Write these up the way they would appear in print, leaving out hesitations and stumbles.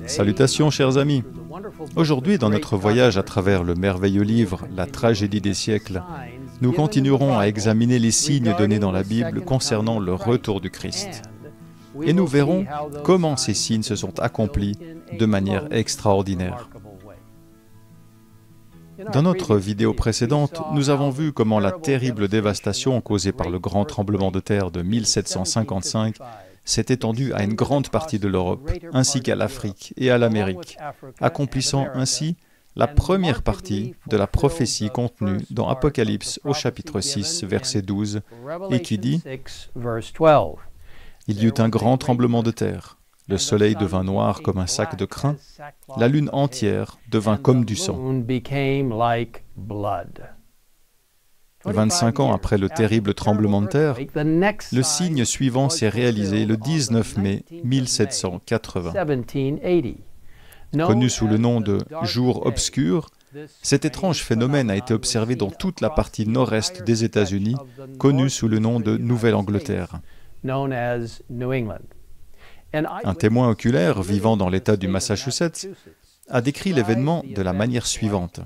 Salutations chers amis. Aujourd'hui, dans notre voyage à travers le merveilleux livre « La tragédie des siècles », nous continuerons à examiner les signes donnés dans la Bible concernant le retour du Christ. Et nous verrons comment ces signes se sont accomplis de manière extraordinaire. Dans notre vidéo précédente, nous avons vu comment la terrible dévastation causée par le grand tremblement de terre de 1755 s'est étendue à une grande partie de l'Europe, ainsi qu'à l'Afrique et à l'Amérique, accomplissant ainsi la première partie de la prophétie contenue dans Apocalypse au chapitre 6, verset 12, et qui dit « Il y eut un grand tremblement de terre, le soleil devint noir comme un sac de crin, la lune entière devint comme du sang. » 25 ans après le terrible tremblement de terre, le signe suivant s'est réalisé le 19 mai 1780. Connu sous le nom de « jour obscur », cet étrange phénomène a été observé dans toute la partie nord-est des États-Unis, connue sous le nom de Nouvelle-Angleterre. Un témoin oculaire vivant dans l'État du Massachusetts a décrit l'événement de la manière suivante.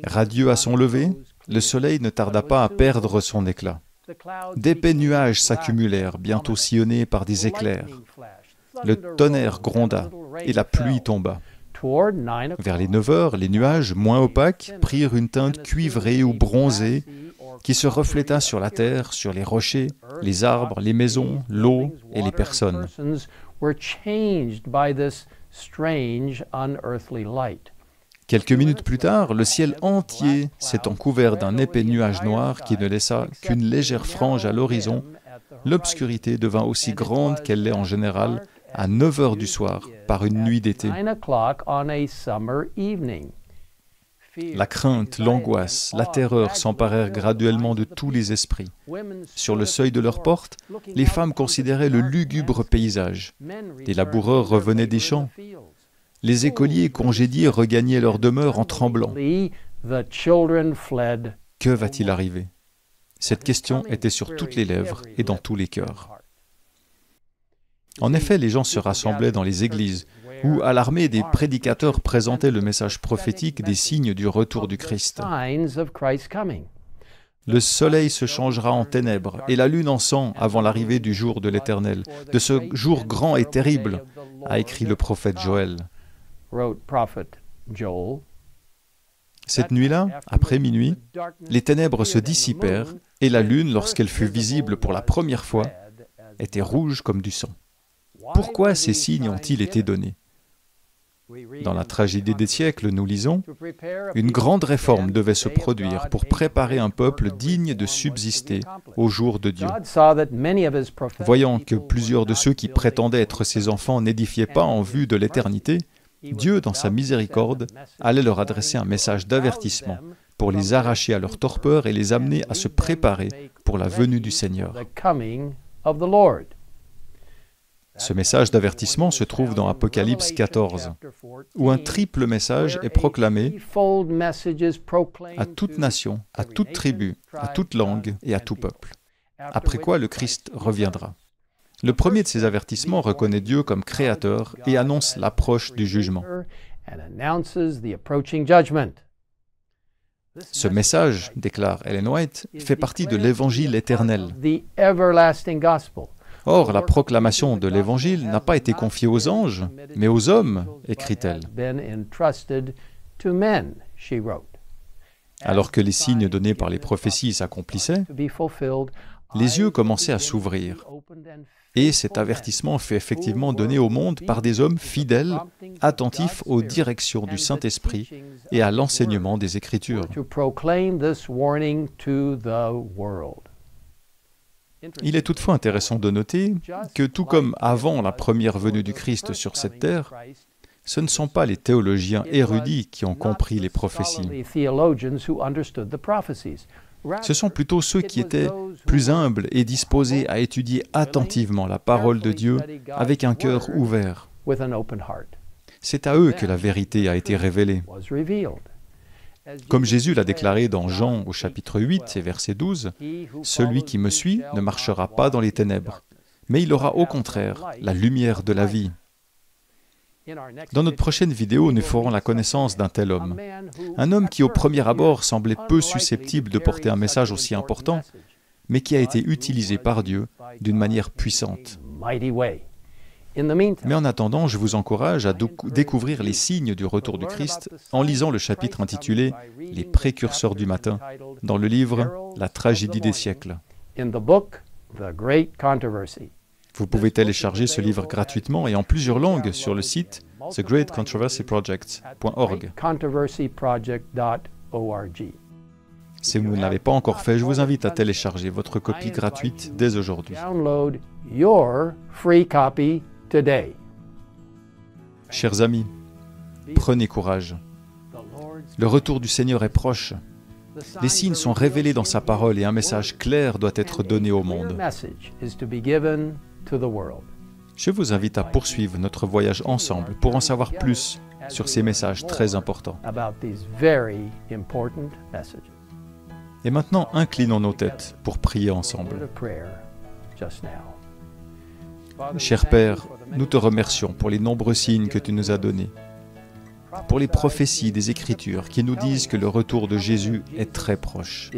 Radieux à son lever, le soleil ne tarda pas à perdre son éclat. D'épais nuages s'accumulèrent, bientôt sillonnés par des éclairs. Le tonnerre gronda et la pluie tomba. Vers les 9 heures, les nuages, moins opaques, prirent une teinte cuivrée ou bronzée qui se refléta sur la terre, sur les rochers, les arbres, les maisons, l'eau et les personnes. Quelques minutes plus tard, le ciel entier s'étant couvert d'un épais nuage noir qui ne laissa qu'une légère frange à l'horizon, l'obscurité devint aussi grande qu'elle l'est en général à 9 heures du soir, par une nuit d'été. La crainte, l'angoisse, la terreur s'emparèrent graduellement de tous les esprits. Sur le seuil de leur porte, les femmes considéraient le lugubre paysage. Les laboureurs revenaient des champs. Les écoliers congédiés regagnaient leur demeure en tremblant. Que va-t-il arriver? Cette question était sur toutes les lèvres et dans tous les cœurs. En effet, les gens se rassemblaient dans les églises, où, alarmés, des prédicateurs présentaient le message prophétique des signes du retour du Christ. Le soleil se changera en ténèbres et la lune en sang avant l'arrivée du jour de l'Éternel, de ce jour grand et terrible, a écrit le prophète Joël. Cette nuit-là, après minuit, les ténèbres se dissipèrent et la lune, lorsqu'elle fut visible pour la première fois, était rouge comme du sang. Pourquoi ces signes ont-ils été donnés? Dans la tragédie des siècles, nous lisons « Une grande réforme devait se produire pour préparer un peuple digne de subsister au jour de Dieu. Voyant que plusieurs de ceux qui prétendaient être ses enfants n'édifiaient pas en vue de l'éternité, Dieu, dans sa miséricorde, allait leur adresser un message d'avertissement pour les arracher à leur torpeur et les amener à se préparer pour la venue du Seigneur. Ce message d'avertissement se trouve dans Apocalypse 14, où un triple message est proclamé à toute nation, à toute tribu, à toute langue et à tout peuple. Après quoi le Christ reviendra. Le premier de ces avertissements reconnaît Dieu comme créateur et annonce l'approche du jugement. Ce message, déclare Ellen White, fait partie de l'Évangile éternel. Or, la proclamation de l'Évangile n'a pas été confiée aux anges, mais aux hommes, écrit-elle. Alors que les signes donnés par les prophéties s'accomplissaient, les yeux commençaient à s'ouvrir. Et cet avertissement fut effectivement donné au monde par des hommes fidèles, attentifs aux directions du Saint-Esprit et à l'enseignement des Écritures. Il est toutefois intéressant de noter que tout comme avant la première venue du Christ sur cette terre, ce ne sont pas les théologiens érudits qui ont compris les prophéties. Ce sont plutôt ceux qui étaient plus humbles et disposés à étudier attentivement la parole de Dieu avec un cœur ouvert. C'est à eux que la vérité a été révélée. Comme Jésus l'a déclaré dans Jean au chapitre 8 et verset 12, « Celui qui me suit ne marchera pas dans les ténèbres, mais il aura au contraire la lumière de la vie. Dans notre prochaine vidéo, nous ferons la connaissance d'un tel homme. Un homme qui au premier abord semblait peu susceptible de porter un message aussi important, mais qui a été utilisé par Dieu d'une manière puissante. Mais en attendant, je vous encourage à découvrir les signes du retour du Christ en lisant le chapitre intitulé « Les précurseurs du matin » dans le livre « La tragédie des siècles ». Vous pouvez télécharger ce livre gratuitement et en plusieurs langues sur le site thegreatcontroversyproject.org. Si vous ne l'avez pas encore fait, je vous invite à télécharger votre copie gratuite dès aujourd'hui. Chers amis, prenez courage. Le retour du Seigneur est proche. Les signes sont révélés dans sa parole et un message clair doit être donné au monde. Je vous invite à poursuivre notre voyage ensemble pour en savoir plus sur ces messages très importants. Et maintenant, inclinons nos têtes pour prier ensemble. Cher Père, nous te remercions pour les nombreux signes que tu nous as donnés, pour les prophéties des Écritures qui nous disent que le retour de Jésus est très proche.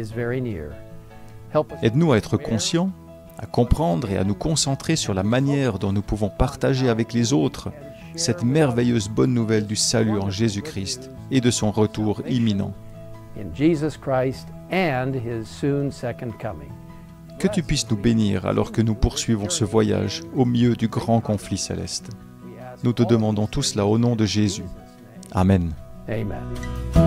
Aide-nous à être conscients, à comprendre et à nous concentrer sur la manière dont nous pouvons partager avec les autres cette merveilleuse bonne nouvelle du salut en Jésus-Christ et de son retour imminent. Que tu puisses nous bénir alors que nous poursuivons ce voyage au milieu du grand conflit céleste. Nous te demandons tout cela au nom de Jésus. Amen. Amen.